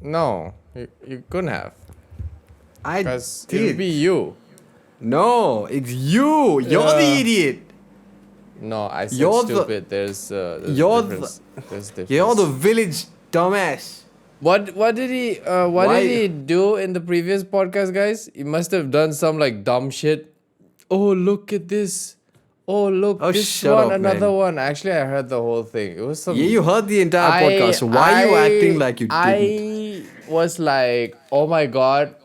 No, you couldn't have. I Because it would did. be you. No, it's you. You're the Yeah. idiot. No, I said You're the stupid. There's you're difference. There's you're the difference. village dumbass. What did Why? he do in the previous podcast, guys? He must have done some like dumb shit. Oh, look at this. Oh, look, Oh, this shut one, up, another man. one. Actually, I heard the whole thing. It was Yeah, some. you heard the entire podcast. So why are you acting like you didn't? I was like, oh my god,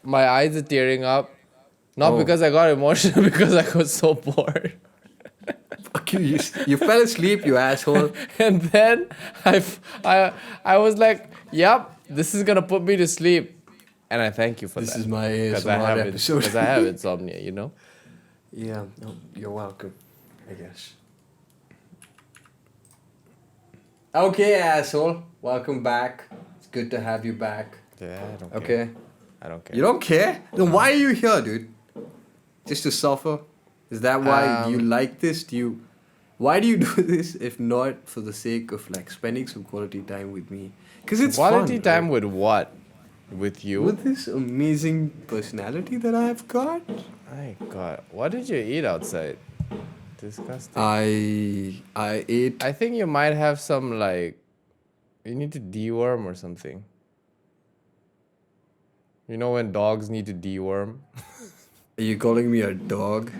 my eyes are tearing up. Not Oh, because I got emotional, because I got so bored. fuck you! You fell asleep, you asshole. And then I was like, yep, this is gonna put me to sleep. And I thank you for This that. is my Because ASMR episode. Because I have insomnia, you know? Yeah, no, you're welcome. I guess. Okay, asshole. Welcome back. It's good to have you back. Yeah, I don't care. Okay. I don't care. You don't care? Then why are you here, dude? Just to suffer? Is that why you like this? Why do you do this if not for the sake of like spending some quality time with me? Because it's Quality fun, time right? with what? With you? With this amazing personality that I've got. My God, what did you eat outside? Disgusting. I ate. I think you might have some like, you need to deworm or something. You know when dogs need to deworm? Are you calling me a dog?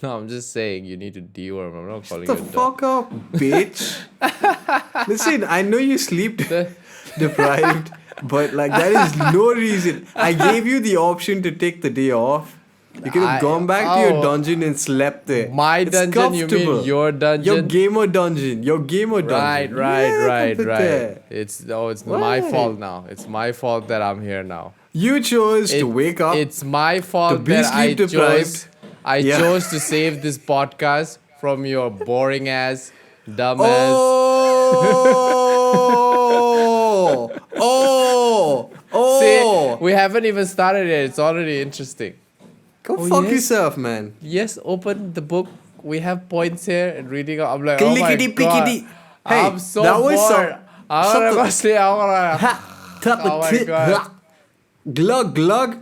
No, I'm just saying you need to deworm. I'm not calling The you a dog. fuck up, bitch. Listen, I know you sleep deprived, but like that is no reason. I gave you the option to take the day off. You could have gone back to your dungeon and slept there. My It's dungeon, you mean comfortable. your dungeon? Your gamer dungeon. Your gamer dungeon. Yeah, put it there. It's my Why? fault now. It's my fault that I'm here now. You chose to wake up. It's my fault be that I sleep deprived. chose. I Yeah. chose to save this podcast from your boring ass, dumb ass. Oh! oh! Oh! See, we haven't even started it. It's already interesting. Go Oh, fuck yes. yourself, man. Yes, open the book. We have points here and reading. I'm like, oh my Clickety god. pickety. Hey, I'm so that was bored. I'm shut gonna the- go sleep. I'm gonna. Ha! Tap Oh my God. Glug glug.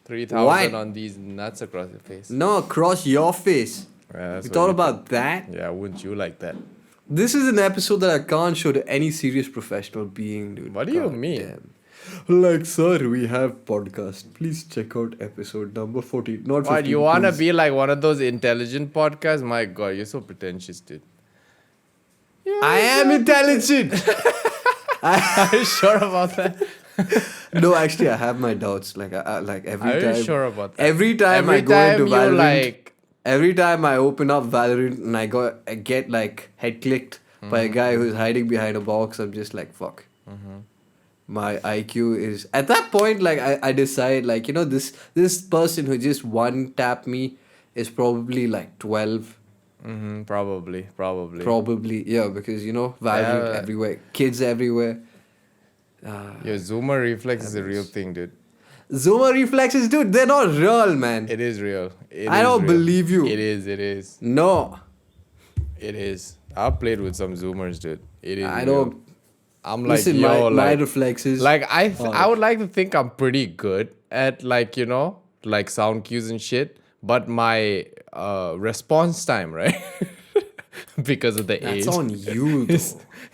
3,000 Why? on these nuts across your face. No, across your face. Yeah, that's You what thought you about that? think. Yeah, wouldn't you like that? This is an episode that I can't show to any serious professional being, dude. What do you God mean? damn. Like, sir, we have podcast. Please check out episode number 14. Not 15. What, you wanna please. be like one of those intelligent podcasts? My god, you're so pretentious, dude. I am intelligent. Are you sure about that? No, actually, I have my doubts. Like, like every Are time. you sure about that? Every time Every I go time into you Valorant, like. every time I open up Valorant and I get like head clicked by a guy who's hiding behind a box, I'm just like, fuck. My IQ is at that point. Like I decide, like, you know, this person who just one tapped me is probably like 12. Probably. Probably, yeah, because you know, Valorant Yeah. everywhere, kids everywhere. Your zoomer reflex is a real thing, dude. Zoomer reflexes, dude, they're not real, man. It is real. I don't believe you. It is. No, It is. I've played with some zoomers, dude. It is. I real. don't. I'm like, Listen, yo, my like, reflexes. like I would like to think I'm pretty good at like, you know, like sound cues and shit, but my response time, right? Because of the age. That's on you, though.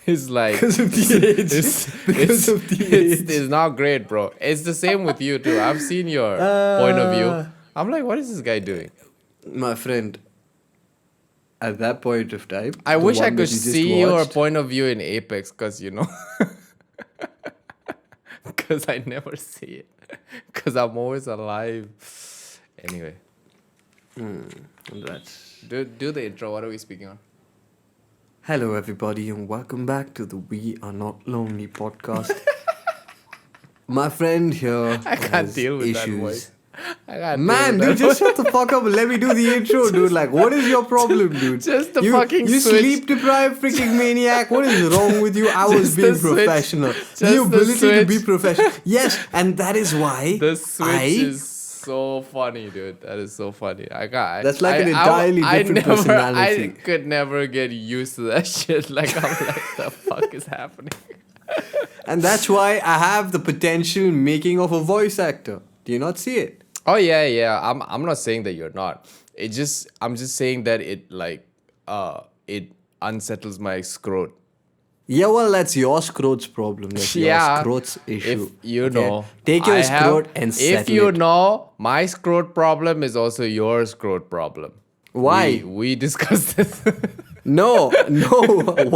It's like Because of the age. Because of the age. It's not great, bro. It's the same with you too. I've seen your point of view. I'm like, what is this guy doing? My friend, at that point of time, I the wish I one that could you just see your watched, point of view in Apex, cause you know, cause I never see it, cause I'm always alive. Anyway, That's... do the intro. What are we speaking on? Hello, everybody, and welcome back to the We Are Not Lonely podcast. My friend here I can't has deal with that issues. voice. I can't Man, deal with dude, that just shut the fuck up and let me do the intro, dude. Like, what is your problem, dude? Just the you, fucking You switch. sleep deprived freaking maniac. What is wrong with you? I was Just the being switch. professional. Just The the ability to be switch. professional. Yes, and that is why The switch I... is so funny, dude. That is so funny. I got. That's like an entirely different personality. I could never get used to that shit. Like I'm like, the fuck is happening? And that's why I have the potential making of a voice actor. Do you not see it? Oh yeah. I'm not saying that you're not. I'm just saying that it unsettles my scrot. Yeah, well, that's your scrot's problem. That's your Yeah. scrot's issue. If you Okay? know, Take your I have. scrot and If settle you it. know, my scrot problem is also your scrot problem. Why? We discussed this. No.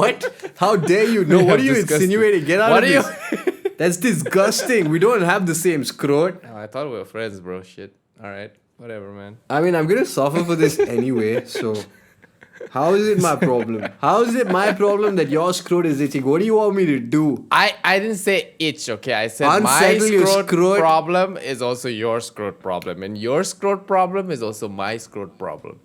What? How dare you? No, We what have are you discussed it. insinuating? Get out What of are you- this. That's disgusting. We don't have the same scrot. Oh, I thought we were friends, bro. Shit. All right. Whatever, man. I mean, I'm gonna suffer for this anyway, so how is it my problem? How is it my problem that your scrot is itching? What do you want me to do? I didn't say itch, okay? I said my Unsettle your scrot scrot. problem is also your scrot problem. And your scrot problem is also my scrot problem.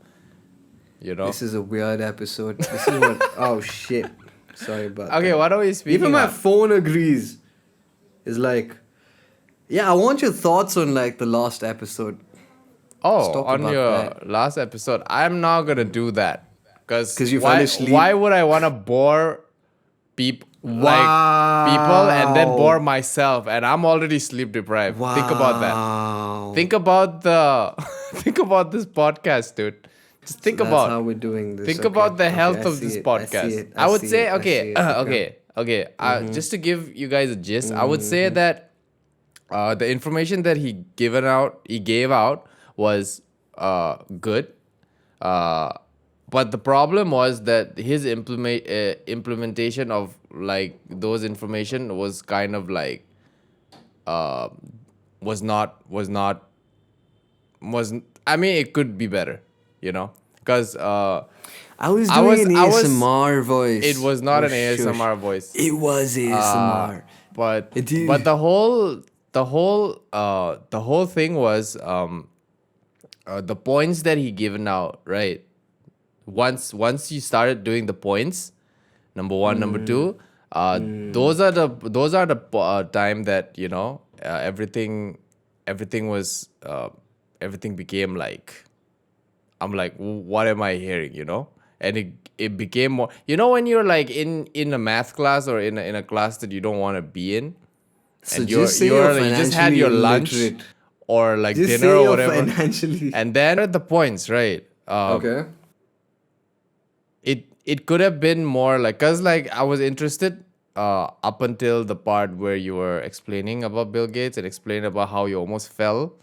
You know? This is a weird episode. This is what. Oh shit! Sorry about that. Okay, what are we speaking Even my of? phone agrees. It's like, yeah, I want your thoughts on like the last episode. Oh, talk on about your that. last episode. I'm not going to do that. 'Cause you why, fell asleep? Why would I want to bore people and then Wow. bore myself? And I'm already sleep deprived. Wow. Think about that. Think about think about this podcast, dude. Just think That's about how we're doing this. think Okay, about the okay, health I of see this it, I see podcast. it, I would see say it, I see it, okay. Just to give you guys a gist, I would say that the information that he gave out was good. But the problem was that his implementation of like those information was kind of like was I mean it could be better, you know, because I was I doing was- an I was- ASMR voice. it was not Oh, an ASMR voice. It was ASMR. But It did. but the whole thing was the points that he given out, right? Once you started doing the points, number one, number two, those are the time that, you know, everything was everything became like, I'm like, what am I hearing, you know? And it became more, you know, when you're like in a math class or in a class that you don't want to be in, So and just say you're you just had financially your lunch illiterate. or like Just dinner say or you're whatever, financially. and then at the points, right? Okay. It could have been more like, cause like I was interested up until the part where you were explaining about Bill Gates and explaining about how you almost fell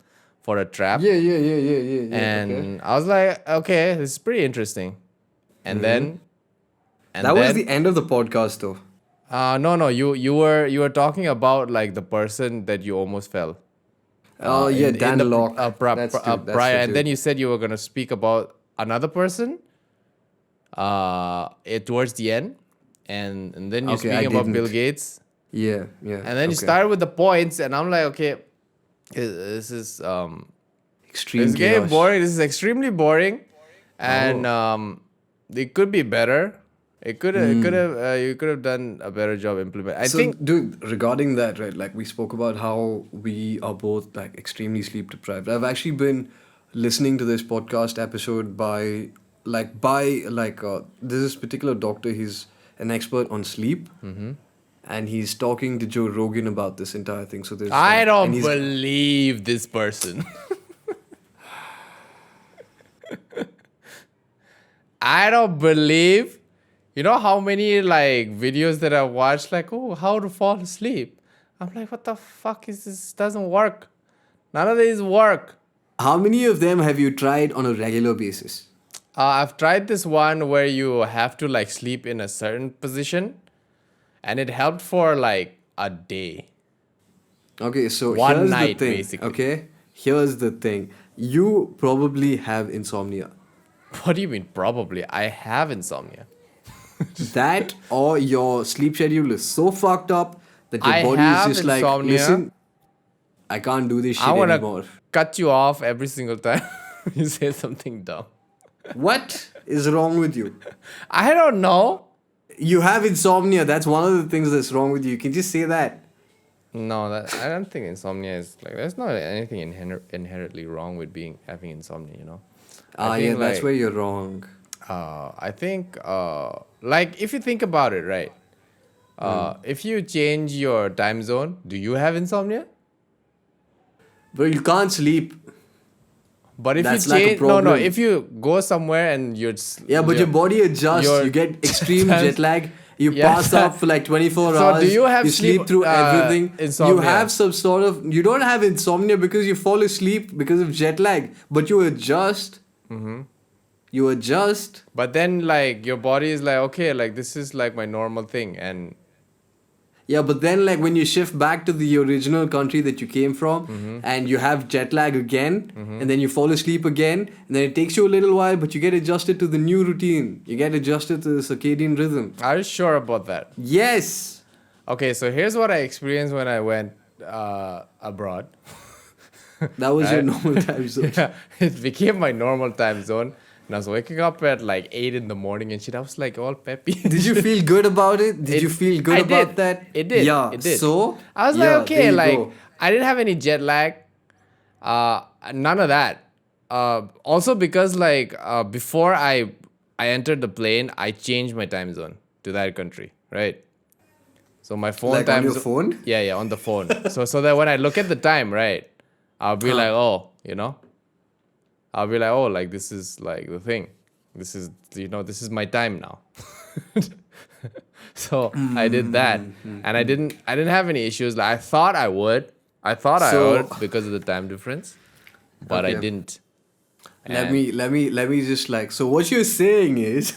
for a trap. Yeah. And Okay. I was like, okay, this is pretty interesting. And then, That was the end of the podcast, though. no, you were talking about like the person that you almost fell. Oh yeah, in Dan the Locke. prior, and then you said you were gonna speak about another person. Towards the end, and then you're Okay, I speaking about Bill didn't. Gates, Yeah. and then you okay. started with the points, and I'm like, okay, this is Extreme this is getting chaos. boring. This is extremely boring, and Oh. it could be better. You could have done a better job implementing. I So, think dude, regarding that, right? Like we spoke about how we are both like extremely sleep deprived. I've actually been listening to this podcast episode by this particular doctor. He's an expert on sleep, and he's talking to Joe Rogan about this entire thing. So there's I and don't he's- believe this person. I don't believe. You know how many like videos that I watched, like, oh, how to fall asleep. I'm like, what the fuck is this? Doesn't work. None of these work. How many of them have you tried on a regular basis? I've tried this one where you have to like sleep in a certain position, and it helped for like a day. Okay, so One here's night, the thing. basically. Okay, here's the thing. You probably have insomnia. What do you mean? Probably. I have insomnia. That or your sleep schedule is so fucked up that your I body have is just like, insomnia. listen, I can't do this shit I want anymore. to cut you off every single time you say something dumb. What is wrong with you? I don't know. You have insomnia. That's one of the things that's wrong with you. You can just say that. No, I don't think insomnia is like. There's not anything inherently wrong with having insomnia. You know. I Yeah, think, that's like, where you're wrong. I think like if you think about it, right? If you change your time zone, do you have insomnia? Bro, you can't sleep. But if That's you like a change, no, problem. if you go somewhere and Yeah, but your body adjusts. your You get extreme jet lag. You Yeah. pass out for like 24 So hours. do you have sleep through everything. You insomnia? have some sort of. You don't have insomnia because you fall asleep because of jet lag, but you adjust. You adjust. But then like your body is like, okay, like this is like my normal thing, and Yeah, but then like when you shift back to the original country that you came from and you have jet lag again and then you fall asleep again and then it takes you a little while but you get adjusted to the new routine. You get adjusted to the circadian rhythm. are you sure about that? Yes. Okay, so here's what I experienced when I went abroad. That was your Right? normal time zone. Yeah, it became my normal time zone. And I was waking up at like 8 in the morning and shit. I was like all peppy. Did you feel good about it? Did you feel good I about did. that? It did. Yeah. It did. So I was yeah, like, okay, there you like go. I didn't have any jet lag. None of that. Also because like before I entered the plane, I changed my time zone to that country, right? So my phone Like time on your zo- phone? Yeah, on the phone. so that when I look at the time, right, I'll be like, oh, I'll be like, oh, like this is like the thing. This is this is my time now. So I did that, and I didn't have any issues. Like I thought I would. I thought I So- would because of the time difference, but I Okay. didn't. Let And- me just like, so what you're saying is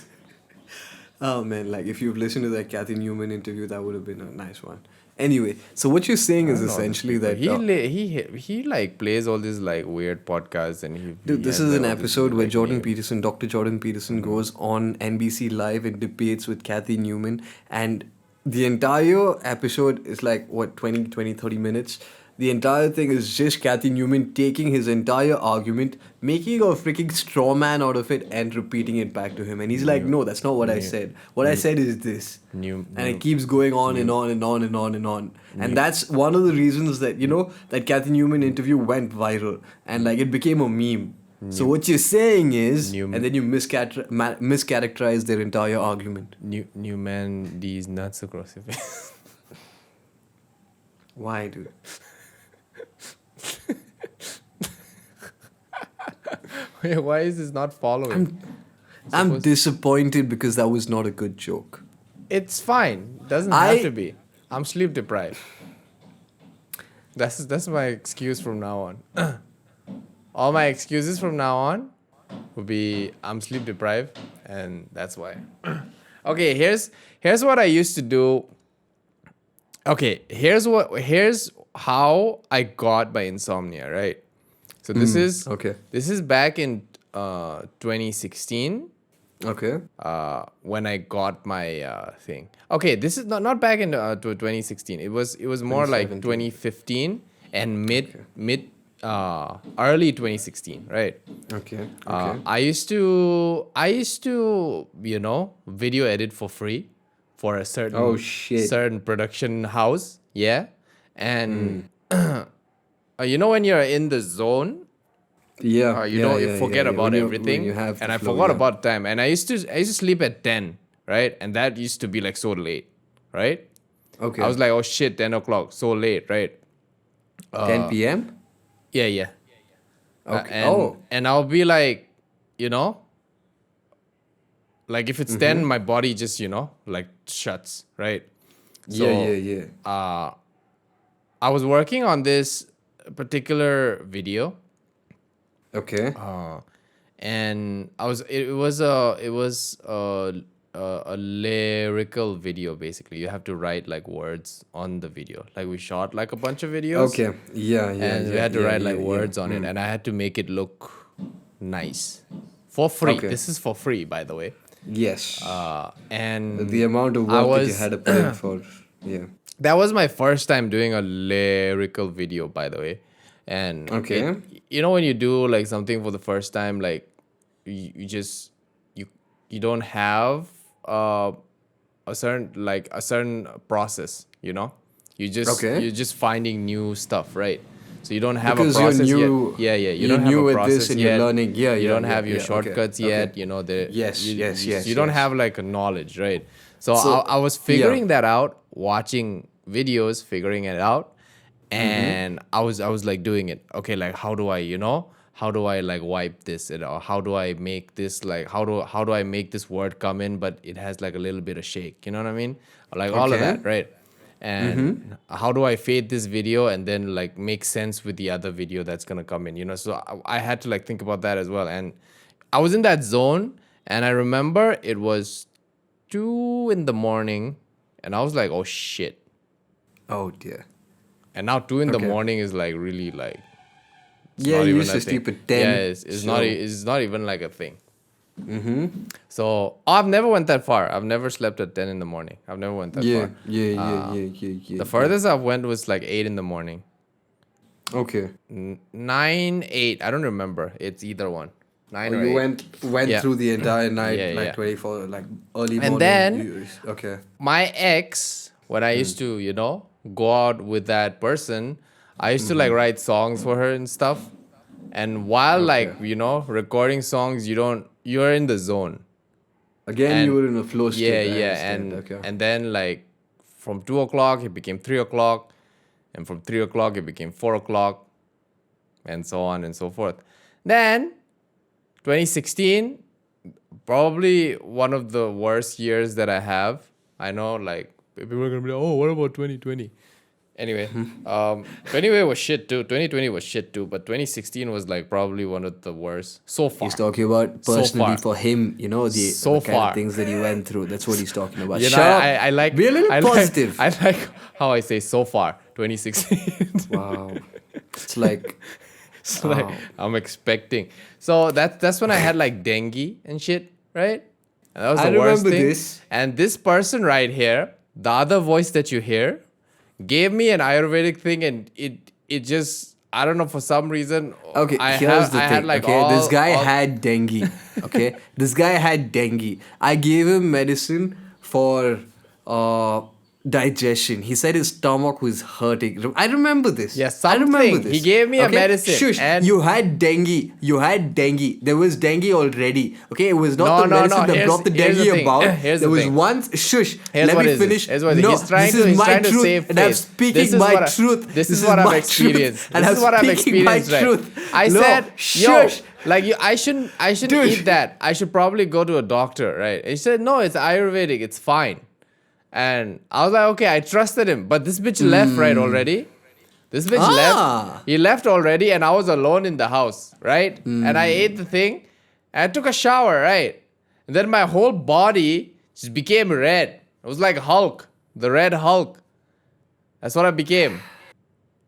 oh man, like if you've listened to that Kathy Newman interview, that would have been a nice one. Anyway, so what you're saying is I don't know, essentially these that people. He like plays all these like weird podcasts and he. dude, this has, is an like, all these, episode where like, Jordan names. Peterson, Dr. Jordan Peterson, goes on NBC Live and debates with Kathy Newman, and the entire episode is like what 30 minutes. The entire thing is just Kathy Newman taking his entire argument, making a freaking straw man out of it, and repeating it back to him. And he's like, "No, that's not what I said. What I said is this." And it keeps going on and on and on and on and on. And that's one of the reasons that that Kathy Newman interview went viral and like it became a meme. So what you're saying is, Newman. and then you mischaracterize their entire argument. New man, these nuts across your face. Why, dude? Wait, why is this not following? I'm disappointed because that was not a good joke. It's fine. Doesn't I- have to be. I'm sleep deprived. That's my excuse from now on. All my excuses from now on will be I'm sleep deprived, and that's why. Okay, here's what I used to do. Okay, here's how I got my insomnia, right? So this is okay. This is back in 2016. Okay. When I got my thing. Okay, this is not back in 2016. It was more like 2015 and early 2016, right? Okay. I used to video edit for free for a certain Oh, shit. certain production house, yeah, and when you're in the zone. Yeah. You forget about everything, When you have and the I flow, forgot yeah. about time. And I used to sleep at 10, right? And that used to be like so late, right? Okay. I was like, oh shit, 10 o'clock, so late, right? 10 p.m. Yeah. Okay. And I'll be like, like if it's 10, my body just like shuts, right? So, Yeah. I was working on this particular video. Okay. And it was a lyrical video. Basically, you have to write like words on the video. Like we shot like a bunch of videos. Okay. Yeah. And we had to write like words on it, and I had to make it look nice for free. Okay. This is for free, by the way. Yes. And The amount of I work that you was- had to put in for. Yeah. that was my first time doing a lyrical video, by the way. And Okay. when you do like something for the first time, like you don't have a certain process, Okay. you're just finding new stuff, right? So you don't have Because a you're process new- yet. Yeah. You you're don't have new a at process this and yet. you're learning. Yeah, You yeah, don't yeah, have your yeah, okay, shortcuts okay. yet. Yes, yes, You don't yes. have like a knowledge, right? So, So, I was figuring that out, watching videos, figuring it out, and I was like doing it. Okay, like how do I, how do I like wipe this, or how do I make this, like how do I make this word come in, but it has like a little bit of shake. You know what I mean? Like all of Okay. that, right? And how do I fade this video and then like make sense with the other video that's gonna come in? So I had to like think about that as well, and I was in that zone, and I remember it was 2 in the morning, and I was like, oh shit. Oh dear. And now 2 in the Okay. morning is like really like it's Yeah, not you even used a to thing. sleep at 10. Yeah, it's not so- it's not even like a thing. So I've never went that far. I've never slept at 10 in the morning. I've never went that Yeah, far. yeah. The furthest I've went was like 8 in the morning. Okay. 9, 8. I don't remember. It's either one. 9 Oh, or you 8. went Yeah. through the entire night, Yeah, like yeah. 24, like early morning. And then Okay. my ex, when I used to, go out with that person, I used to like write songs for her and stuff. And while like, Okay. recording songs, you're in the zone. Again, And you were in a flow state. yeah, I yeah. understand. And Okay. and then like from 2 o'clock it became 3 o'clock. And from 3 o'clock it became 4 o'clock. And so on and so forth. Then 2016, probably one of the worst years that I have. I know, like, people are gonna be like, "Oh, what about 2020?" Anyway, 2020 was shit too. 2020 was shit too, but 2016 was like probably one of the worst so far. He's talking about So personally far. for him, the So kind far. of things that he went through. That's what he's talking about. You know, Shut up. I like Be a little I positive. Like, I like how I say so far 2016. Wow. It's like, So like I'm expecting. So that's when I had like dengue and shit, right? And that was I the worst remember thing. this. And this person right here, the other voice that you hear, gave me an Ayurvedic thing, and it just, I don't know, for some reason. okay, I here's the I thing. had like Okay, this guy all- had dengue. Okay, this guy had dengue. I gave him medicine for digestion. He said his stomach was hurting. I remember this. Yeah, I remember something. this. He gave me a medicine, Shush. and- You had dengue. You had dengue. There was dengue already. Okay, it was not No, the no, medicine no. that Here's- brought the here's the dengue thing. about. Here's there the was thing. one. Shush. Here's Let what me is this. finish. Here's what it is. No, He's trying this to- is he's my trying to truth, save and I'm face. speaking This is my what I- truth. this is what I've my experienced. truth, and This I'm is what I've speaking my experienced, right? truth. I No, said, shush. yo, like I shouldn't Dude. eat that. I should probably go to a doctor, right? He said, no, it's Ayurvedic. It's fine. And I was like, okay, I trusted him. But this bitch left, right, already. This bitch left. He left already, and I was alone in the house, right? And I ate the thing, and I took a shower, right? And then my whole body just became red. It was like Hulk, the Red Hulk. That's what I became.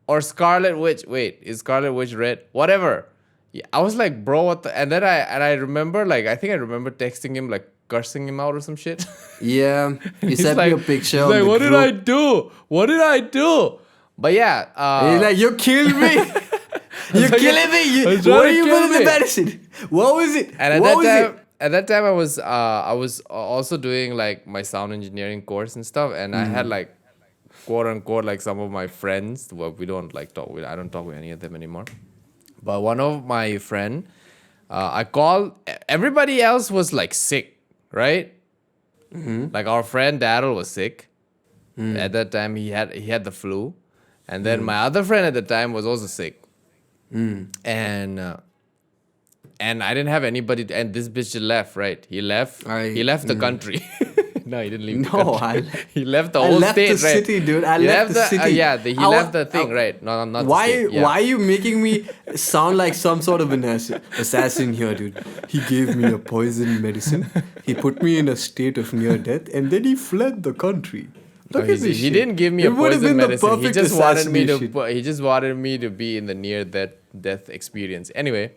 Or Scarlet Witch. Wait, is Scarlet Witch red? Whatever. Yeah, I was like, bro, what the? And then I remember, like, I think I remember texting him, like, cursing him out or some shit. Yeah, you He's sent like, me a picture. He's on like, the what did I group. do? What did I do? But yeah, He's like, you killed me. You're like, killing me. I was trying What to are you kill putting the me. medicine? What was it? and What was at that time, I was also doing like my sound engineering course and stuff, and I had like, quote unquote, like some of my friends. Well, we don't like talk with. I don't talk with any of them anymore. But one of my friend, I called. Everybody else was like sick, right? Like our friend Daryl was sick. At that time, he had the flu, and then my other friend at the time was also sick. And I didn't have anybody. And this bitch left, right? He left. He left the country. No, he didn't leave the No, country. He left the I whole left state, the right? city, dude. I He left the city. he left the thing, right? No, not Why? the state. Yeah. Why are you making me sound like some sort of an assassin here, dude? He gave me a poison medicine. He put me in a state of near death, and then he fled the country. Look at this He shit. didn't give me It a would have poison been the medicine. He perfect just wanted me to. assassination. He just wanted me to be in the near death experience. Anyway,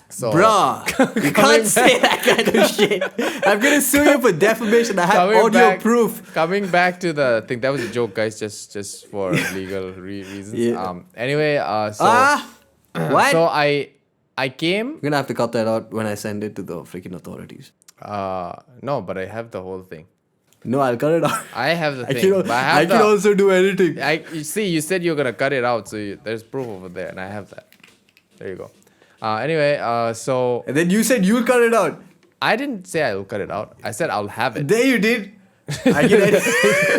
so Bruh, you can't say that kind of shit. I'm gonna sue you for defamation. I have Coming audio back- proof. Coming back to the thing, that was a joke, guys. Just for legal reasons. Yeah. Anyway, so What? so I came. You're gonna have to cut that out when I send it to the freaking authorities. No, but I have the whole thing. No, I'll cut it out. I have the I thing. can, but I have can also do anything. You see, you said you're gonna cut it out, so there's proof over there, and I have that. There you go. Anyway, so And then you said you'll cut it out. I didn't say I'll cut it out. I said I'll have it. There you did. I can edit,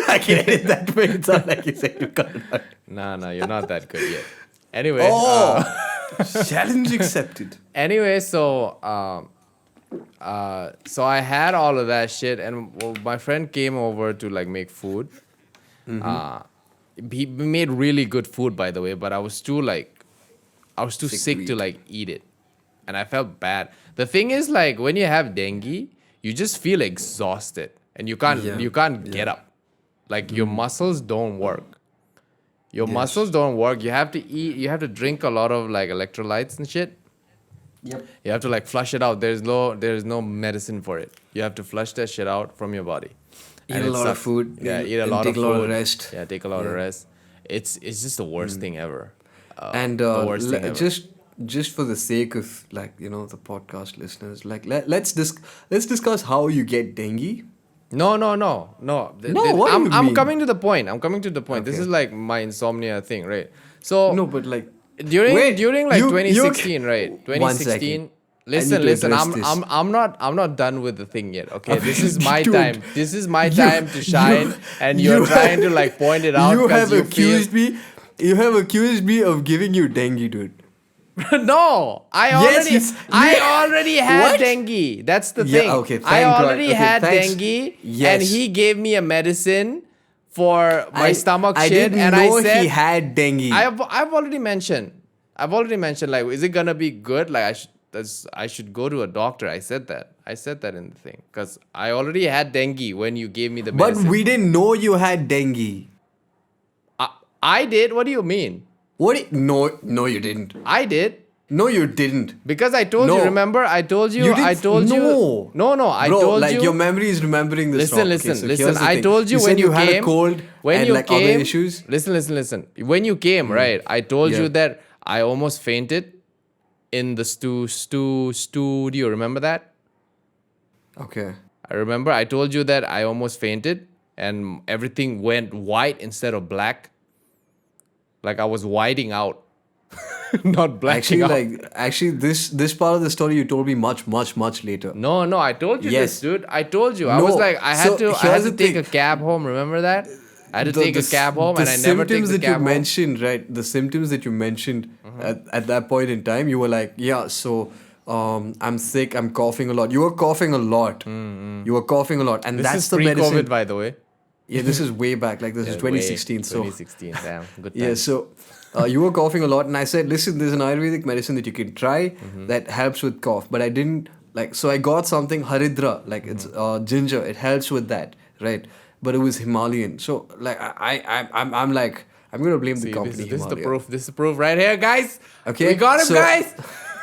I can edit that way. It's not like you said you got it out. Nah, you're not that good yet. Anyway, Challenge accepted. anyway, so I had all of that shit, and my friend came over to like make food. He made really good food, by the way, but I was too sick to eat. like eat it, and I felt bad. The thing is, like when you have dengue, you just feel exhausted, and you can't get up. Like your muscles don't work. Your muscles don't work. You have to eat. You have to drink a lot of like electrolytes and shit. Yep. You have to like flush it out. There's no medicine for it. You have to flush that shit out from your body. Eat And a it lot of sucks. food. Yeah, and- eat a and lot of take food. a lot of rest. Yeah, take a lot of rest. It's just the worst thing ever. And the worst thing ever. just for the sake of like the podcast listeners, like let's discuss how you get dengue. No. No, what do you I'm mean? coming to the point. This Okay. is like my insomnia thing, right? So No, but like during wait, like you- 2016, right? One 2016. second. I need Listen. to address this. I'm not done with the thing yet. Okay, Okay, this is my dude, time. This is my you- time to shine, and you're you trying to have- like point it out You because have accused me. You have accused me of giving you dengue, dude. No, I Yes, already had What? dengue. That's the Yeah, thing. okay, I thank God. already Okay, had thanks. dengue, Yes. and he gave me a medicine for my stomach I shit, didn't and know I said he had dengue. I've already mentioned. Like, is it gonna be good? Like, I should go to a doctor. I said that in the thing because I already had dengue when you gave me the but medicine. we didn't know you had dengue. I did. What do you mean? What? No, you didn't. I did. No, you didn't. Because I told you, No. remember? I told you. You did- I told you. No. I Bro, told like you. your memory is remembering this. Listen, wrong. Okay, so listen. here's the I thing. told you when said you had came. a cold When and you like came. other issues. Listen. When you came, right? I told Yeah. you that I almost fainted in the studio. Remember that? Okay. I remember. I told you that I almost fainted and everything went white instead of black. Like I was whiting out, not blacking Actually, this part of the story you told me much later. No, I told you Yes. this, dude. I told you. I No, was like, I had so to here's the take thing. a cab home. Remember that? I had to take a cab home, and I never take symptoms the that cab you home. mentioned, right? The symptoms that you mentioned at that point in time, you were like, yeah, so I'm sick, I'm coughing a lot. You were coughing a lot. You were coughing a lot, and This that's is the pre-COVID, medicine. by the way. Yeah, this is way back. Like this is 2016. So 2016. Damn, good yeah, times. so you were coughing a lot, and I said, listen, there's an Ayurvedic medicine that you can try that helps with cough. But I didn't like, so I got something Haridra, like it's ginger. It helps with that, right? But it was Himalayan. So like I'm like I'm gonna blame See, the company. this is the Himalaya. proof. This is the proof right here, guys. Okay, we got him, so- guys.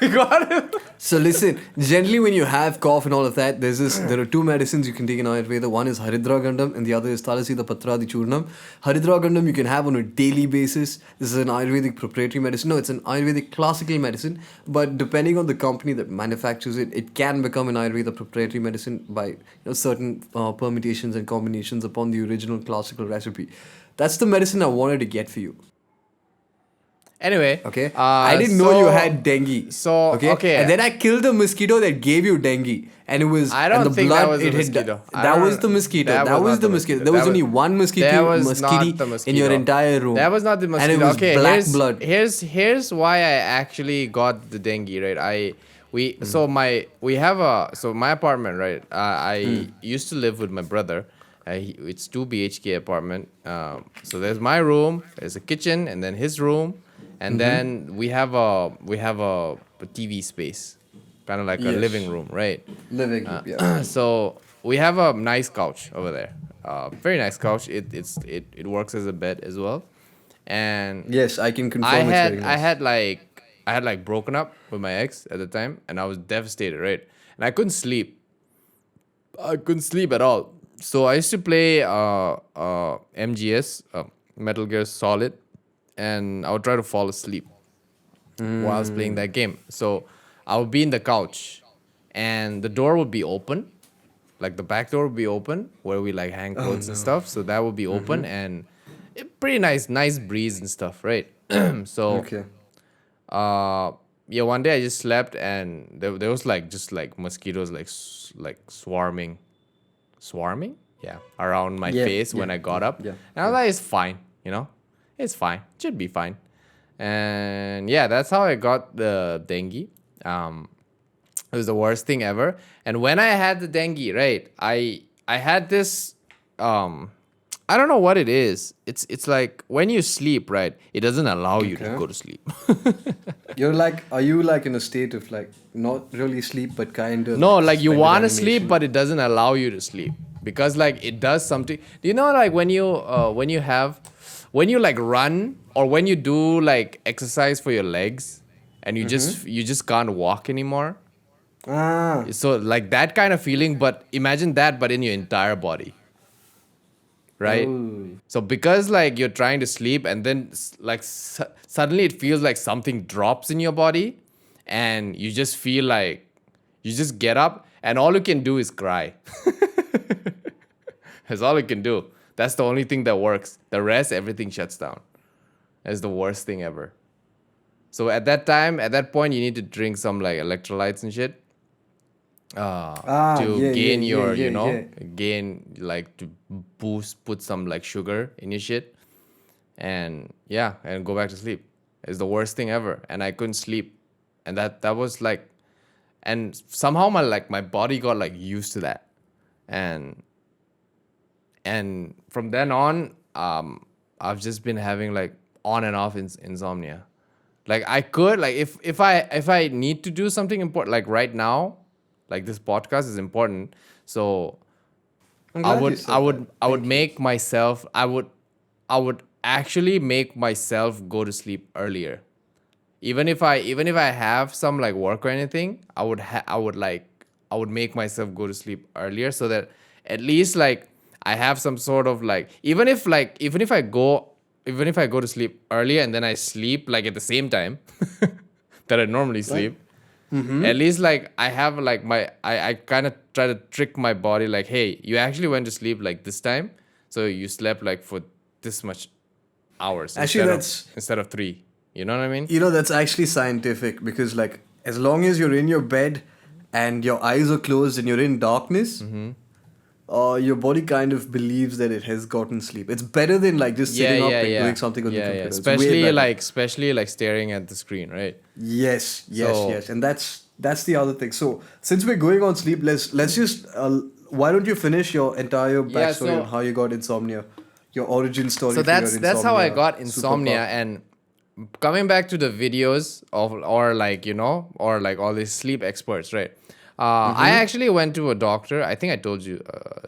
We got him. So listen, generally when you have cough and all of that, there are two medicines you can take in Ayurveda. One is Haridra Gandam and the other is Talasita Patradi Churnam. Haridra Gandam you can have on a daily basis. This is an Ayurvedic proprietary medicine. No, it's an Ayurvedic classical medicine, but depending on the company that manufactures it, it can become an Ayurveda proprietary medicine by certain permutations and combinations upon the original classical recipe. That's the medicine I wanted to get for you. Anyway, Okay, I didn't know you so- had dengue. so, okay. and then I killed the mosquito that gave you dengue, and it was I don't and the think blood that was it the had mosquito. I that don't- was the mosquito. That was was not the the mosquito. mosquito. There was That only was- one mosquito, That was mosquito not the in mosquito. your entire room. That was not the mosquito. And it was okay, black blood. Here's why I actually got the dengue, right? We have my apartment, right? I used to live with my brother. It's 2 BHK apartment. So there's my room, there's a kitchen, and then his room, and then we have a TV space, kind of like a Yes. living room, right? Living, yeah. So we have a nice couch over there. Very nice couch. It works as a bed as well. And Yes, I can confirm I it's had very nice. I had like broken up with my ex at the time, and I was devastated, right? And I couldn't sleep. I couldn't sleep at all. So I used to play MGS, Metal Gear Solid, and I would try to fall asleep while I was playing that game. So I would be in the couch, and the door would be open, like the back door would be open where we like hang clothes and stuff. So that would be open and pretty nice breeze and stuff, right? So Okay. yeah, one day I just slept and there was like just like mosquitoes like swarming. around my Yeah, face when yeah, I got yeah, up. yeah, And I was like, it's fine, it's fine, should be fine. And yeah, that's how I got the dengue. It was the worst thing ever. And when I had the dengue, right, I had this I don't know what it is. It's like when you sleep, right, it doesn't allow you to Okay. go to sleep. Are you like in a state of like not really sleep, but kind of No, like like you suspended want to sleep, animation? but it doesn't allow you to sleep because like it does something. Do you know like when you like run or when you do like exercise for your legs and you just can't walk anymore? Ah, So like that kind of feeling, but imagine that, but in your entire body, right? oh, So because like you're trying to sleep and then like suddenly it feels like something drops in your body, and you just feel like you just get up and all you can do is cry. That's all you can do. That's the only thing that works. The rest, everything shuts down. That's the worst thing ever. So at that point, you need to drink some like electrolytes and shit to yeah, yeah, gain yeah, your, yeah, yeah. gain like to put some like sugar in your shit, and yeah, and go back to sleep. It's the worst thing ever, and I couldn't sleep, and that was like, and somehow my body got like used to that, and from then on, I've just been having like on and off insomnia. Like I could like if I need to do something important like right now, like this podcast is important. So I'm I glad you would I said that. would I would Thank you. make myself I would actually make myself go to sleep earlier. Even if I have some like work or anything, I would make myself go to sleep earlier so that at least like I have some sort of like even if I go to sleep earlier and then I sleep like at the same time that I normally Right? sleep, at least like I have like I kind of try to trick my body like, hey, you actually went to sleep like this time, so you slept like for this much hours Actually, instead of 3. You know what I mean? that's actually scientific because like as long as you're in your bed and your eyes are closed and you're in darkness, your body kind of believes that it has gotten sleep. It's better than like just Yeah, sitting up yeah, and doing yeah. something on the Yeah, yeah. computer. It's way better. Especially like staring at the screen, right? Yes, yes, So yes, and that's the other thing. So since we're going on sleep, let's just why don't you finish your entire yeah, backstory on so how you got insomnia, your origin so story for your that's how I insomnia got insomnia. superpower. And coming back to the videos of or like all these sleep experts, right? I actually went to a doctor. I think I told you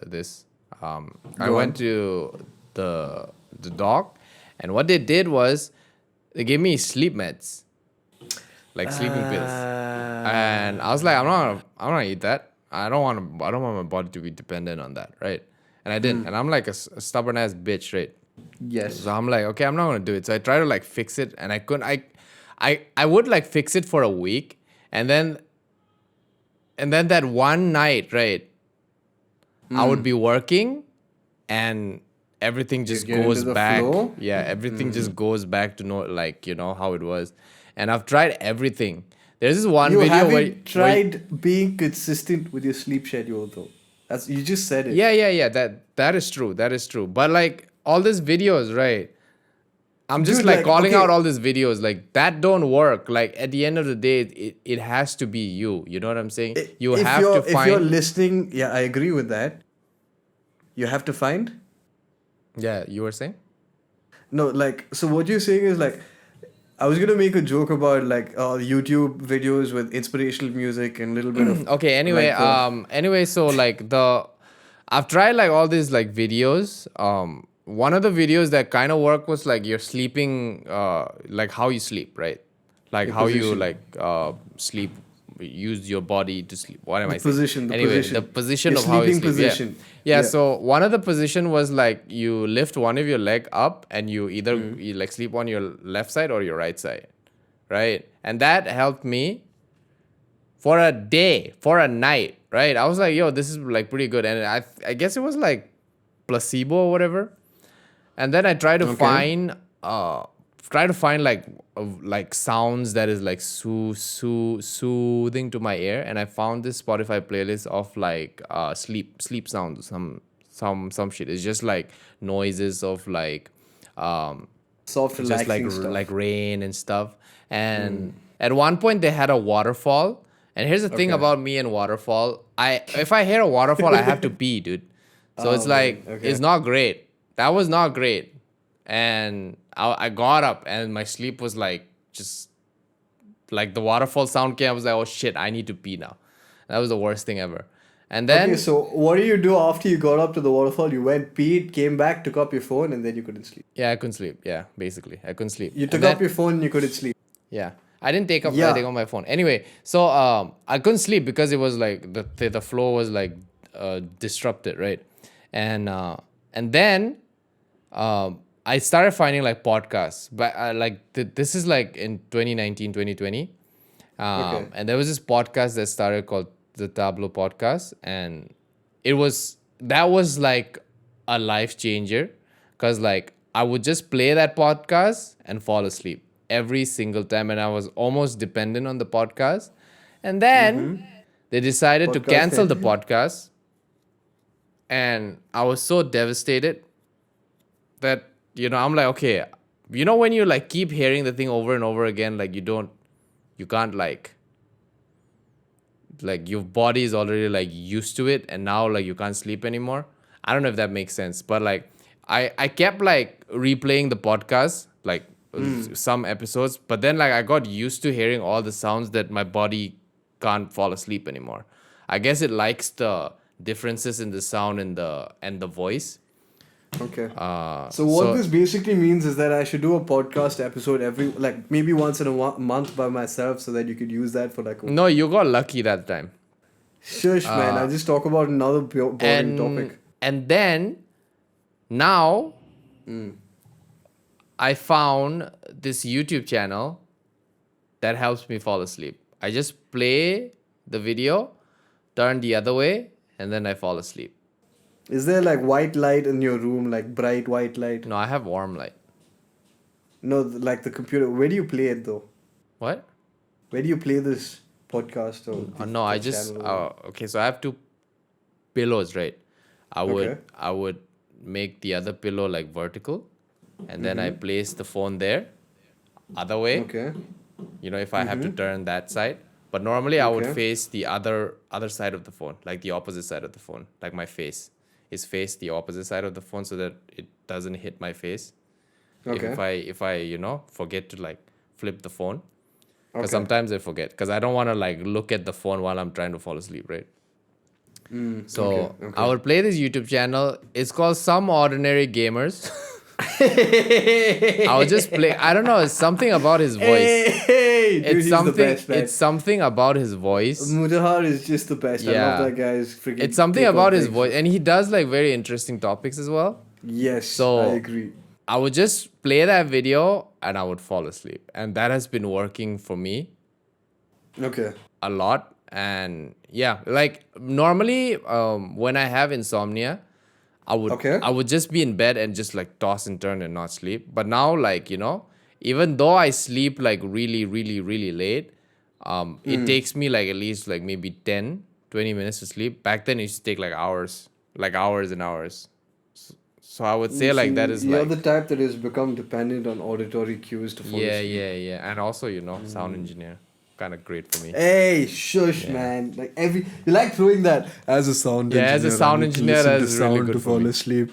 this. I Go went on. to the doc, and what they did was they gave me sleep meds, like sleeping pills. And I was like, I'm not eat that. I don't want my body to be dependent on that, right? And I didn't. And I'm like a stubborn ass bitch, right? Yes. So I'm like, okay, I'm not gonna do it. So I try to like fix it, and I couldn't. I would like fix it for a week, and then that one night, right? I would be working, and everything You just get into goes the back. flow. Yeah, everything just goes back to like how it was. And I've tried everything. There's this one You video haven't where tried being consistent with your sleep schedule though. That's you just said it. yeah. That is true. That is true. But like all these videos, right? I'm just Dude, like like calling out okay, all these videos like that don't work. Like at the end of the day, it has to be you. You know what I'm saying? You if have to you're find. listening, yeah, I agree with that. You have to find. Yeah, you were saying. No, like so what you're saying is like I was gonna make a joke about like YouTube videos with inspirational music and a little bit of Okay. Anyway, like the so like I've tried like all these like videos. One of the videos that kind of worked was like you're sleeping, like how you sleep, right? Like your how you position, like sleep, use your body to sleep. What am the I saying? position, the Anyway, the position, position your of how you sleeping sleep. Yeah, position. yeah. Yeah. So one of the position was like you lift one of your leg up and you either you like sleep on your left side or your right side, right? And that helped me for a day, for a night, right? I was like, yo, this is like pretty good. And I guess it was like placebo or whatever. And then I Okay. try to find like sounds that is like soothing to my ear. And I found this Spotify playlist of like sleep sounds, some shit. It's just like noises of like Soft, just like relaxing stuff. like rain and stuff. And at one point they had a waterfall. And here's the thing Okay. about me and waterfall. If I hear a waterfall, I have to pee, dude. So it's Oh, man. like Okay. it's not great. That was not great. And I got up and my sleep was like just like the waterfall sound came. I was like, oh shit, I need to pee now. That was the worst thing ever. And then Okay, so what do you do after you got up to the waterfall? You went, peed, came back, took up your phone, and then you couldn't sleep. yeah, I couldn't sleep. Yeah, basically, I couldn't sleep. You And took then- up your phone and you couldn't sleep. Yeah, I didn't take Yeah. my phone. Anyway, so I couldn't sleep because it was like the flow was like disrupted, right? And then I started finding like podcasts, but this is like in 2019, 2020. Okay. And there was this podcast that started called the Tableau Podcast, and that was like a life changer, because like I would just play that podcast and fall asleep every single time, and I was almost dependent on the podcast. And then they decided to Podcast cancel the ended. podcast, and I was so devastated that I'm like, okay, when you like keep hearing the thing over and over again, like you can't like your body is already like used to it, and now like you can't sleep anymore. I don't know if that makes sense, but like I kept like replaying the podcast, like some episodes, but then like I got used to hearing all the sounds that my body can't fall asleep anymore. I guess it likes the differences in the sound and the voice. Okay. So what so- this basically means is that I should do a podcast episode maybe once in a month by myself, so that you could use that for like. No, you got lucky that time. Shush, man! I just talk about another boring topic. And then now I found this YouTube channel that helps me fall asleep. I just play the video, turn the other way, and then I fall asleep. Is there like white light in your room, like bright white light? No, I have warm light. No, like the computer. Where do you play it though? What? Where do you play this podcast or? No, I just okay. So I have two pillows, right? I would make the other pillow like vertical, and then I place the phone there, other way. Okay. If I have to turn that side. But normally I would Okay. face the other side of the phone, like the opposite side of the phone, like my face is face the opposite side of the phone so that it doesn't hit my face. Okay. If I forget to like flip the phone, because Okay. sometimes I forget, because I don't want to like look at the phone while I'm trying to fall asleep, right? So okay. I would play this YouTube channel. It's called Some Ordinary Gamers. I would just play. I don't know. It's something about his voice. Hey, dude, It's he's something. the best, man. It's something about his voice. Mudahar is just the best. I Yeah. love that guy's freaking. It's something take on about his things. voice, and he does like very interesting topics as well. Yes, So- I agree. I would just play that video and I would fall asleep, and that has been working for me Okay. a lot. And yeah, like normally when I have insomnia, I would just be in bed and just like toss and turn and not sleep. But now, like even though I sleep like really really really late, it takes me like at least like maybe 10-20 minutes to sleep. Back then it used to take like hours and hours. So I would say like that is You're like the type that has become dependent on auditory cues to fall asleep. yeah, and also sound engineer, kind of great for me. Hey, shush, man! Like you like throwing that as a sound Yeah, engineer. as a sound I need to engineer, listen to that's really sound good to for fall me. asleep.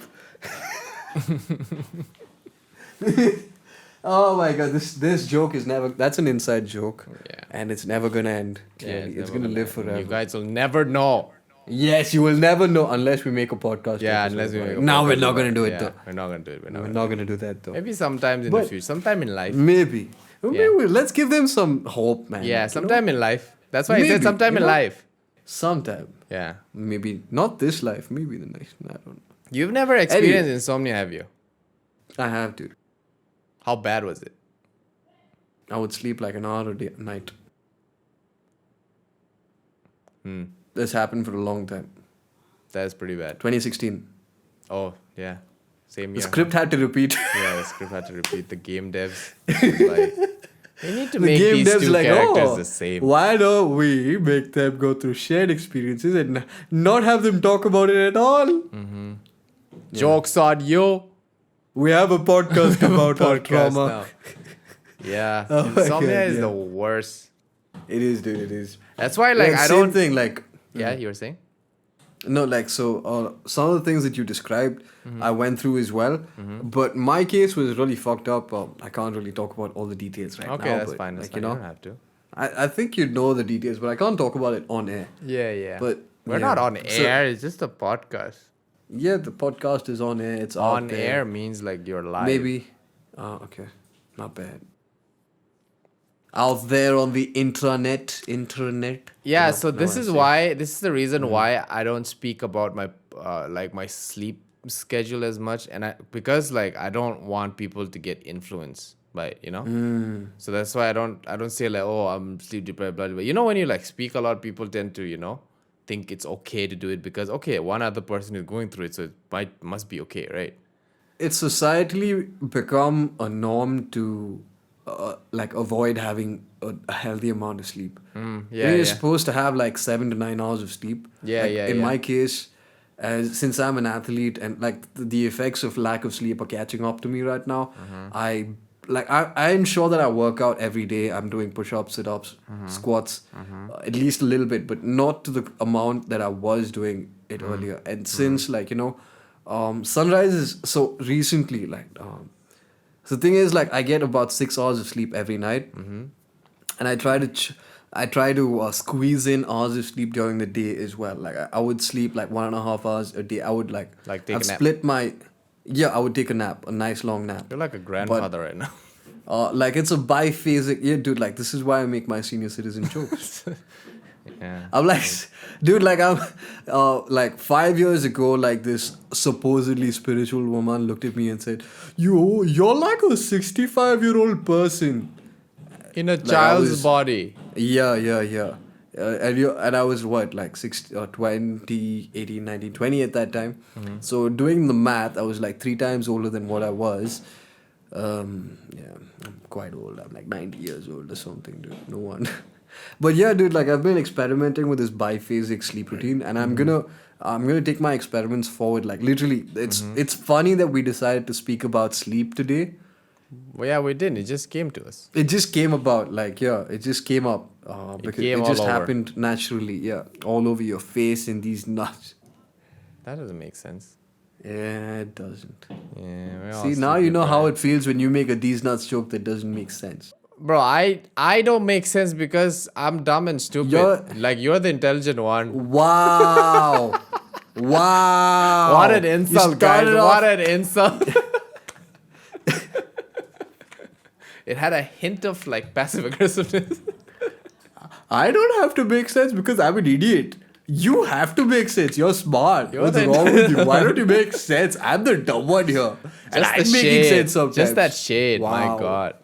Oh my god, this joke is never. That's an inside joke. Yeah. And it's never gonna end. Yeah, Clearly. it's never gonna live end. forever. You guys will never know. Yes, you will never know unless we make a podcast. Yeah, episode unless we about make it. a Now we're podcast not about gonna it. do it Yeah, though. We're not gonna do it. We're not We're gonna not do gonna do that though. Maybe sometimes in the But- future, sometime in life. Maybe. Yeah. Maybe. Let's give them some hope, man. Yeah, Like, sometime in life. That's why I said Maybe, sometime in life. Sometime. Yeah. Maybe not this life. Maybe the next. I don't know. You've never experienced insomnia, have you? I have to. How bad was it? I would sleep like an hour a day, night. This happened for a long time. That is pretty bad. 2016. Oh, yeah. Same The year. script had to repeat. Yeah, the script had to repeat. The game devs. Like, we need to The make game these devs two like, characters oh, the same. why don't we make them go through shared experiences and not have them talk about it at all? Jokes on you. We have a podcast about our Podcast trauma. now. Yeah. Oh my Insomnia God, is yeah. the worst. It is, dude. It is. That's why, like, Yeah, I same don't. thing. Like, Yeah, you were saying? no, like, so some of the things that you described, Mm-hmm. I went through as well. But my case was really fucked up. I can't really talk about all the details right now. Okay, that's but, fine. That's like, fine. You don't have to. I think you know the details, but I can't talk about it on air. Yeah, yeah. But we're yeah. not on So- air. It's just a podcast. Yeah, the podcast is on air. It's out On there. air means like you're live. Maybe. Oh, okay. Not bad. Out there on the internet. Yeah, No, so no, this I is see. why this is the reason why I don't speak about my like my sleep schedule as much, and because like I don't want people to get influenced by it, you know. So that's why I don't say like, oh, I'm sleep deprived, blah blah. You know, when you like speak a lot, people tend to think it's okay to do it because okay, one other person is going through it, so it must be okay, right? It's societally become a norm to like avoid having a healthy amount of sleep. Yeah, You're yeah. supposed to have like 7 to 9 hours of sleep. Yeah, Like, yeah, In yeah. my case, since I'm an athlete and like the effects of lack of sleep are catching up to me right now, I ensure that I work out every day. I'm doing push-ups, sit-ups, squats, at least a little bit, but not to the amount that I was doing it earlier. And since sunrise is so recently so the thing is like I get about 6 hours of sleep every night, and I try to squeeze in hours of sleep during the day as well. Like I would sleep like 1.5 hours a day. I would Like take I've a nap. split my I would take a nap, a nice long nap. You're like a grandfather right now. Like it's a biphasic. Yeah, dude. Like this is why I make my senior citizen jokes. Yeah. I'm like, dude. Like I'm, like 5 years ago, like this supposedly spiritual woman looked at me and said, You're like a 65-year-old person." In a I child's was- body. Yeah. And I was what, like 20, 18, 19, 20 at that time. So doing the math, I was like 3 times older than what I was. Yeah, I'm quite old. I'm like 90 years old or something, dude. No one. But yeah, dude, like I've been experimenting with this biphasic sleep routine, and I'm gonna take my experiments forward. Like literally, it's funny that we decided to speak about sleep today. Well, yeah, we didn't. It just came to us. It just came about, like, yeah, it just came up. Because came it just all over. happened naturally, yeah. All over your face and these nuts. That doesn't make sense. Yeah, it doesn't. Yeah. we're all See, now you know how sleep-deprived. it feels when you make a these nuts joke that doesn't make sense. Bro, I don't make sense because I'm dumb and stupid. You're the intelligent one. Wow. Wow. What an You insult, guys. started off- What an insult. It had a hint of like passive aggressiveness. I don't have to make sense because I'm an idiot. You have to make sense. You're smart. You're What's the- wrong with you? Why don't you make sense? I'm the dumb one here. And Just I'm the making shade. sense sometimes. Just that shade. My Wow. God.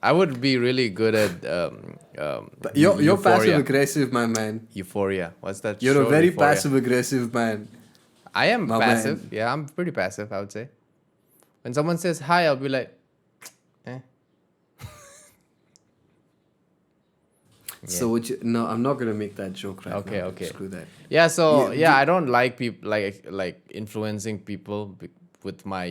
I would be really good at You're Euphoria. passive aggressive, my man. Euphoria. What's that? You're show, a very Euphoria? passive aggressive man. I am My passive. man. Yeah, I'm pretty passive, I would say. When someone says hi, I'll be like, eh. So no, I'm not gonna make that joke right Okay, now. okay. Screw that. Yeah, so Yeah, I don't like people like influencing people with my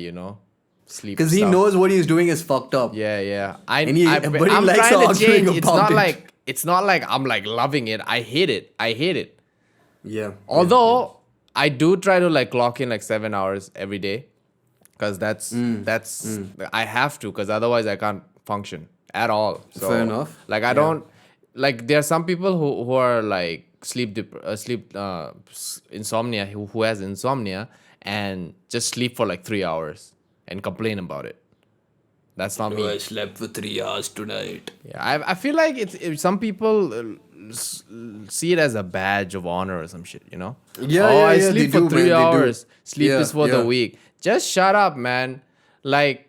sleep. Because he stuff. knows what he's doing is fucked up. Yeah. And he- I'm but he likes trying to arguing change. It's about not it. like I'm like loving it. I hate it. Yeah. Although I do try to like clock in like 7 hours every day, because that's I have to, because otherwise I can't function at all. So, Fair enough. Like I Yeah. don't like there are some people who are like insomnia who has insomnia and just sleep for like 3 hours and complain about it. That's not me. I slept for 3 hours tonight. Yeah, I feel like some people see it as a badge of honor or some shit, Yeah, oh, yeah, I yeah, sleep they for do, 3 man, they do. hours. Sleep Yeah, is for the yeah. weak. Just shut up, man. Like,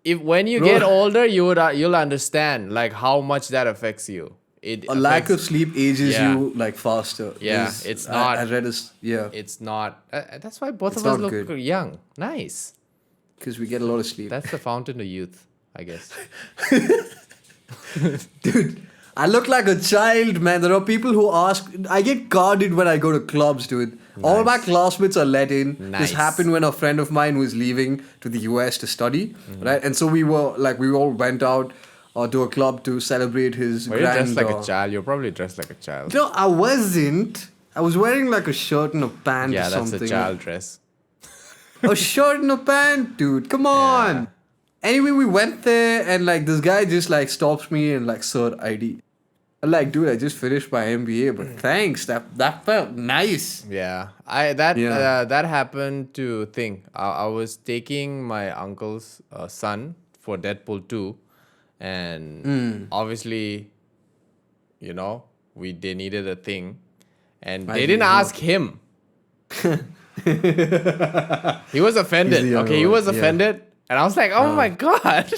if when you Bro. get older, you'll understand like how much that affects you. A lack of sleep ages Yeah. you like faster. Yeah, it's not- I read this. Yeah, It's not. That's why both It's of us not look good. young. Nice. because we get a lot of sleep. That's the fountain of youth, I guess. Dude, I look like a child, man. There are people who ask. I get carded when I go to clubs, dude. All my classmates are let in. Nice. This happened when a friend of mine was leaving to the US to study, right? And so we all went out to a club to celebrate his Were you grand. dressed like a child? You're probably dressed like a child. No, I wasn't. I was wearing like a shirt and a pant Yeah, or that's something. a child dress. A shirt and a pant, dude. Come on. Yeah. Anyway, we went there and like this guy just like stops me and like, sir, ID. I'm like, dude, I just finished my MBA, but thanks. That felt nice. Yeah, Yeah. that happened to thing. I was taking my uncle's son for Deadpool 2, and obviously, they needed a thing, and they didn't ask him. He was offended. He's the Okay, he younger was one, yeah. offended, and I was like, "Oh my god,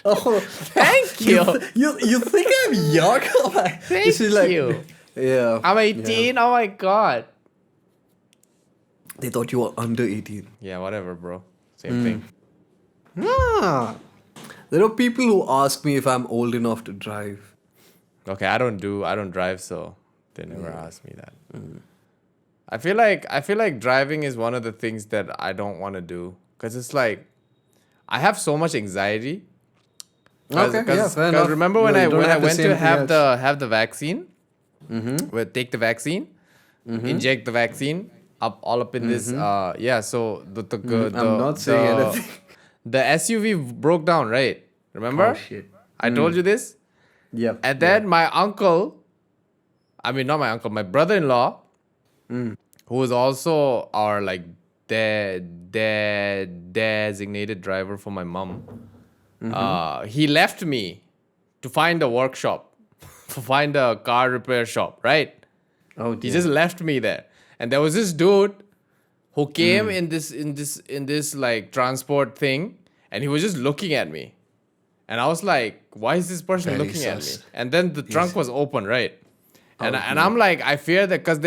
Oh, thank you, you think I'm young? thank This is like, you. yeah. I'm 18. Oh my god." They thought you were under 18. Yeah, whatever, bro. Same thing. Ah. There are people who ask me if I'm old enough to drive. Okay, I don't drive, so they never asked me that. I feel like driving is one of the things that I don't want to do, because it's like I have so much anxiety. Okay, yeah, fair enough. Remember You when I don't have the went same to thing have the vaccine, take the vaccine, inject the vaccine all up in this. So I'm not saying anything. the SUV broke down, right? Remember? Oh, shit. I told you this. Yep. And then my uncle, I mean not my uncle, my brother-in-law, who was also our like designated driver for my mom, he left me to find a workshop, to find a car repair shop, right? Oh, He dear. just left me there, and there was this dude who came in this like transport thing, and he was just looking at me, and I was like, "Why is this person Very looking at me?" sus. And then the trunk was open, right? And Oh, I'm like, I fear that because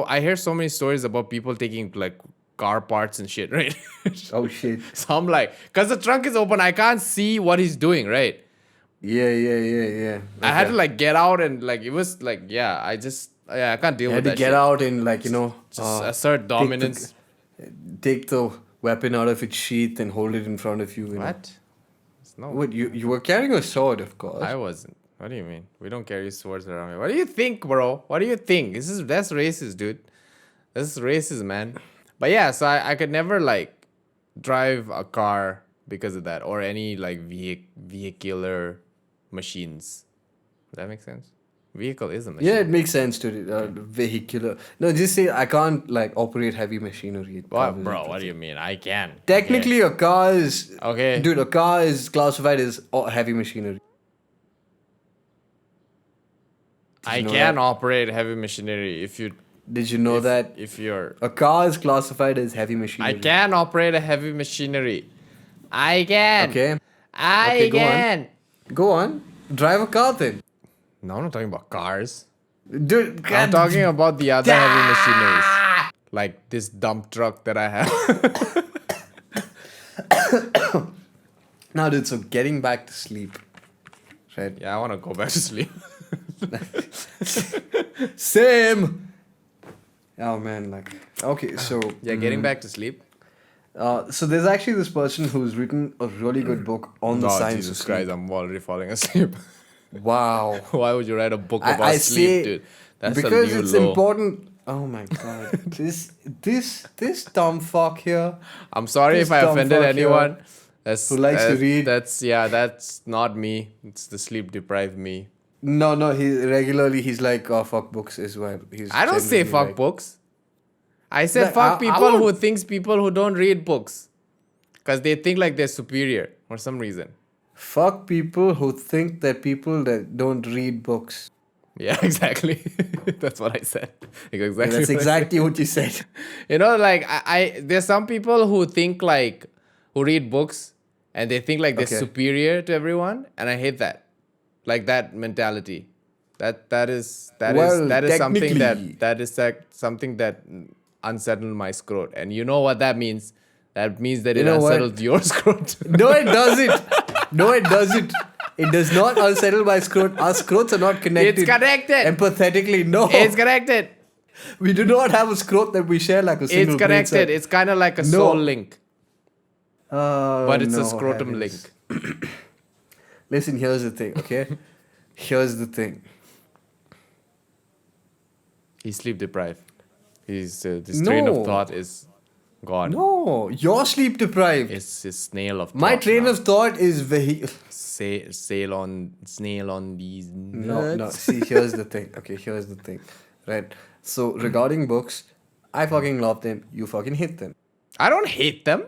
I hear so many stories about people taking like car parts and shit, right? Oh, shit. So I'm like, because the trunk is open, I can't see what he's doing, right? Yeah. I had to Okay. like get out and like it was like I can't deal You with had to that get shit. out and like, Just assert dominance. Take the weapon out of its sheath and hold it in front of you. You know? What? No, What, you were carrying a sword, of course. I wasn't. What do you mean? We don't carry swords around here. What do you think, bro? What do you think? That's racist, dude. That's racist, man. But yeah, so I could never like drive a car because of that, or any like vehicular machines. Does that make sense? Vehicle is a machine. Yeah, it makes sense to vehicular. No, just say I can't like operate heavy machinery. It What, covers bro? it. What do you mean? I can. Technically, a car is Okay. Dude, a car is classified as heavy machinery. I you know can that? operate heavy machinery if you. Did you know that If you're. a car is classified as heavy machinery? I can operate a heavy machinery. I can. Okay. I Okay, go on. can. Go on. Drive a car then. No, I'm not talking about cars. Dude, I'm talking about the other heavy machineries. Like this dump truck that I have. Now, dude, so getting back to sleep. Right? Yeah, I want to go back to sleep. Same! Oh, man, like... Okay, so... Yeah, getting back to sleep. So there's actually this person who's written a really good book on the Oh, science Jesus of Christ, sleep. I'm already falling asleep. Wow. Why would you write a book I- about I sleep, say- dude? That's because a new it's low. important. Oh my god. this dumb fuck here I'm sorry This if I dumb offended fuck here anyone. That's, who likes to that's- read. That's not me. It's the sleep deprived me. No, he's like fuck books as well. He's I don't say generally fuck like- books. I said Like, fuck I people would- who thinks people who don't read books. Because they think like they're superior for some reason. Fuck people who think that people that don't read books. Yeah, exactly. That's what I said. Exactly. That's what I exactly what you said. said. You know, like I there's some people who think like who read books and they think like they're Okay. superior to everyone, and I hate that. Like that mentality. That is Well, something technically- that is like something that unsettled my scrot. And you know what that means? That means that You it know what? unsettled your scrot. No, it doesn't. No, it doesn't. It does not unsettle my scrot. Our scrots are not connected. It's connected. Empathetically, no. It's connected. We do not have a scrot that we share like a single It's connected. brain cell. It's kind of like a soul link, but it's a scrotum heavens. link. Listen, here's the thing, okay? Here's the thing. He's sleep deprived. This train of No. thought is gone. No, you're sleep deprived. It's a snail of thought. My train now. of thought is Snail on these No. nuts. See, here's the thing. Okay, here's the thing. Right? So, regarding books, I fucking love them. You fucking hate them. I don't hate them.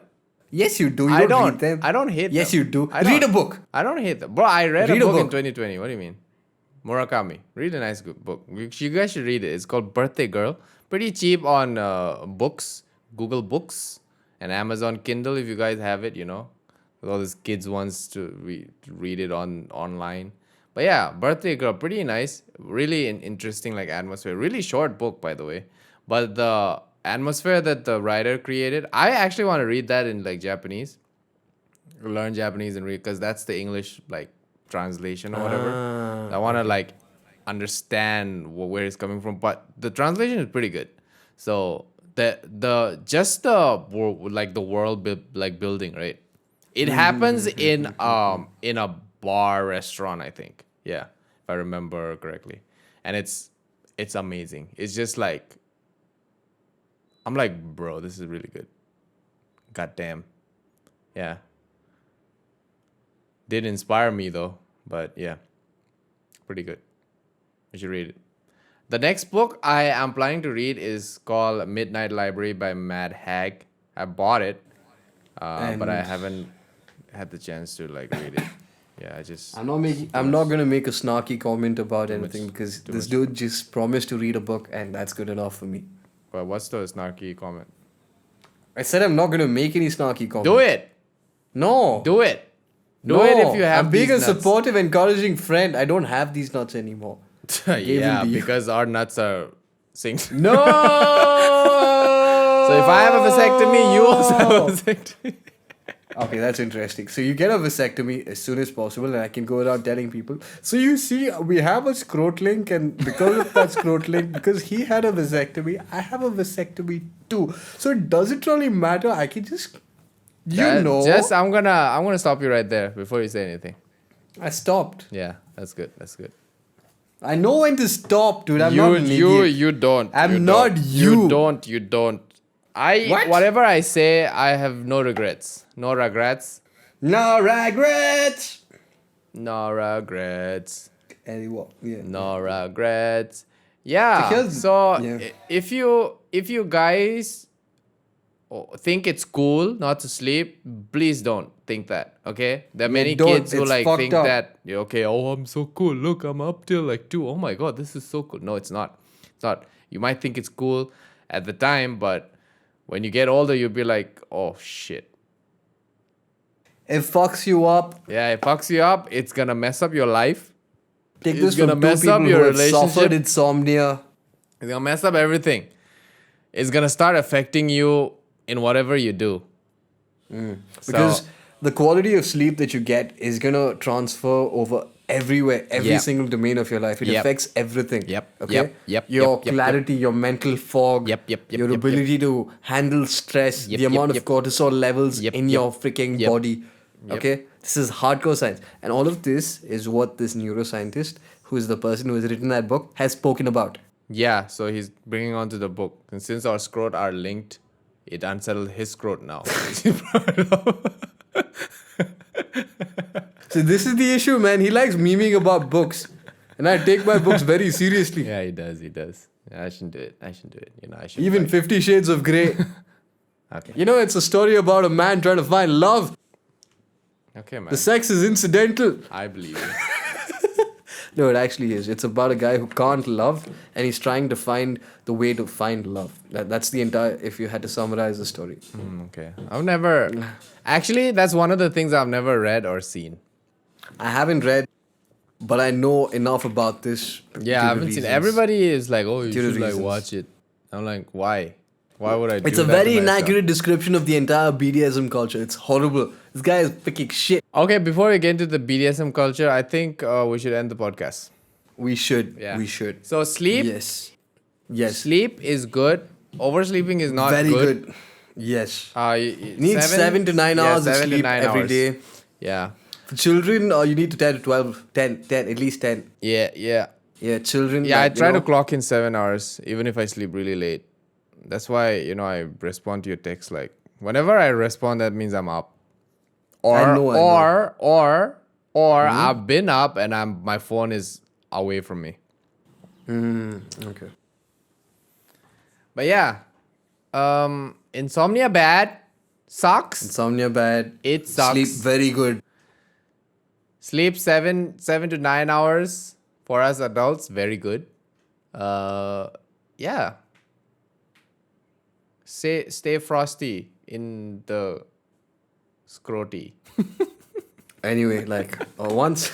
Yes, you do. You I don't hate them. I don't hate Yes, them. you do. I don't. Read a book. I don't hate them. Bro, I read Read a a book in book. 2020. What do you mean? Murakami. Read a nice good book. You guys should read it. It's called Birthday Girl. Pretty cheap on books, Google Books, and Amazon Kindle if you guys have it, All these kids wants to read it online. But yeah, Birthday Girl, pretty nice. Really interesting atmosphere. Really short book, by the way. But the atmosphere that the writer created, I actually want to read that in Japanese. Learn Japanese and read, because that's the English translation or whatever. I want to understand where it's coming from, but the translation is pretty good. So the world building, right? It happens in a bar restaurant, I think. Yeah, if I remember correctly, and it's amazing. It's just I'm like, bro, this is really good. Goddamn, yeah. Did inspire me though, but yeah, pretty good. You should read it. The next book I am planning to read is called Midnight Library by Matt Haig. I bought it, but I haven't had the chance to read it. Yeah, I'm not gonna make a snarky comment about anything much- because too this much. dude just promised to read a book and that's good enough for me. But what's the snarky comment? I said I'm not gonna make any snarky comments. Do it. No. Do it. Do No. it if you have I'm being a these nuts. supportive, encouraging friend. I don't have these nuts anymore. Yeah, him to you. because our nuts are synced. No. So if I have a vasectomy, you also have a vasectomy. Okay, that's interesting. So you get a vasectomy as soon as possible, and I can go around telling people. So you see, we have a scrot link, and because of that scrot link, because he had a vasectomy, I have a vasectomy too. So it doesn't really matter. I can just, I'm gonna stop you right there before you say anything. I stopped. Yeah, that's good. That's good. I know when to stop, dude. I'm not an idiot. You don't. I'm You not don't. you. You don't. What? Whatever I say, I have no regrets. No regrets. No regrets. No regrets. Anyway, yeah. No regrets. Yeah. Because- So yeah. if you guys think it's cool not to sleep, please don't think that. Okay? There are many don't. kids who It's think fucked up. that okay, oh, I'm so cool. Look, I'm up till 2. Oh my god, this is so cool. No, it's not. It's not. You might think it's cool at the time, but when you get older, you'll be like, oh shit. It fucks you up. Yeah, it fucks you up. It's gonna mess up your life. Take It's this gonna from two mess people up who your have suffered relationship. insomnia. It's gonna mess up everything. It's gonna start affecting you in whatever you do. Because the quality of sleep that you get is gonna transfer over everywhere, every Yep. single domain of your life. It Yep. affects everything. Yep. Okay. Yep. Your Yep. clarity, your mental fog. Yep. Your ability to handle stress, Yep. the amount of Yep. cortisol levels Yep. in Yep. your freaking Yep. body. Okay. This is hardcore science, and all of this is what this neuroscientist, who is the person who has written that book, has spoken about. Yeah, so he's bringing on to the book. And since our scrot are linked, it unsettled his scrot now. So this is the issue, man. He likes memeing about books, and I take my books very seriously. Yeah, he does. Yeah, I shouldn't do it. I should. Even 50 Shades of Grey. Okay. It's a story about a man trying to find love. Okay, man. The sex is incidental. I believe you. No, it actually is. It's about a guy who can't love, and he's trying to find the way to find love. That's the entire, if you had to summarize the story. Okay. I've never... Actually, that's one of the things I've never read or seen. I haven't read, but I know enough about this. Yeah, I haven't seen... Everybody is like, oh, you Due to should reasons. watch it. I'm like, why? Why would I do It's a that very to myself? inaccurate description of the entire BDSM culture. It's horrible. This guy is picking shit. Okay, before we get into the BDSM culture, I think we should end the podcast. We should. Yeah. We should. So sleep. Yes. Yes. Sleep is good. Oversleeping is not Very good. good. Yes. Need 7 to 9 hours of 7 to sleep 9 every hours. day. Yeah. For children, you need to 10 to 12. 10, at least 10. Yeah. Yeah, children. Yeah, I like, try to clock in 7 hours, even if I sleep really late. That's why, I respond to your text like, whenever I respond, that means I'm up. I know. Or I've been up and my phone is away from me. Okay. But yeah, insomnia bad, sucks. Insomnia bad. It sucks. Sleep very good. Sleep 7 to 9 hours for us adults, very good. Yeah. Stay frosty in the scroty. Anyway, once.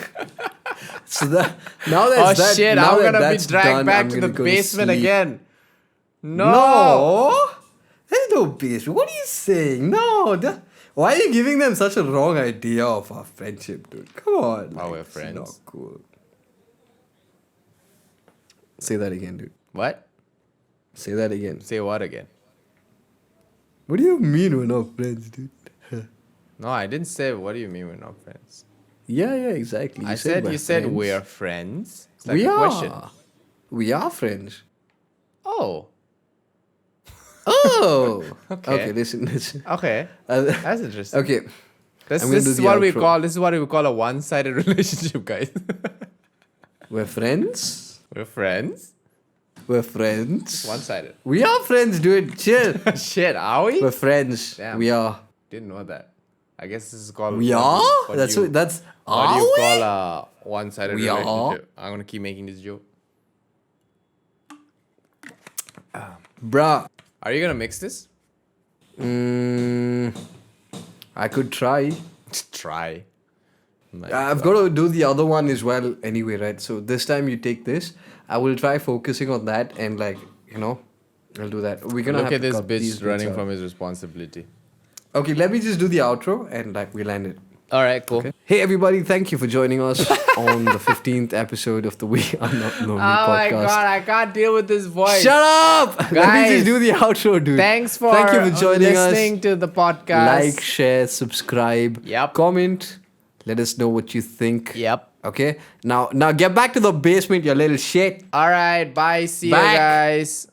So now that's Oh that. shit! Now I'm that gonna be that's dragged done, back I'm to the gonna go basement sleep. again. No, there's no basement. What are you saying? No, why are you giving them such a wrong idea of our friendship, dude? Come on. We're it's friends. Not cool. Say that again, dude. What? Say that again. Say what again? What do you mean we're not friends, dude? No, I didn't say. What do you mean we're not friends? Yeah, exactly. I said we're you said friends. we're friends. It's like we a are. question. We are friends. Oh. Oh. Okay. Listen. Okay. Uh, That's interesting. okay. This I'm gonna do is the what we outro. call. This is what we call a one-sided relationship, guys. We're friends. We're friends. We're friends. One-sided. We are friends, dude. Chill. Shit, are we? We're friends. Damn. We are. Didn't know that. I guess this is called. We are? That's you, what that's What do are you we? call a one-sided We are? relationship? I'm gonna keep making this joke. Bruh. Are you gonna mix this? I could try. Try. I've got to do the other one as well anyway, right? So this time you take this. I will try focusing on that and I'll do that. We're gonna Look have at to this cut these bitch bits running out. from his responsibility. Okay, let me just do the outro and we'll end it. All right, cool. Okay. Hey everybody, thank you for joining us on the 15th episode of the We Are Not Lonely Oh my podcast. god, I can't deal with this voice. Shut up! Let me Guys, just do the outro, dude. Thank you for joining listening us. to the podcast. Like, share, subscribe, Yep. comment. Let us know what you think. Yep. Okay? Now get back to the basement, you little shit. All right, bye. See you Back. guys.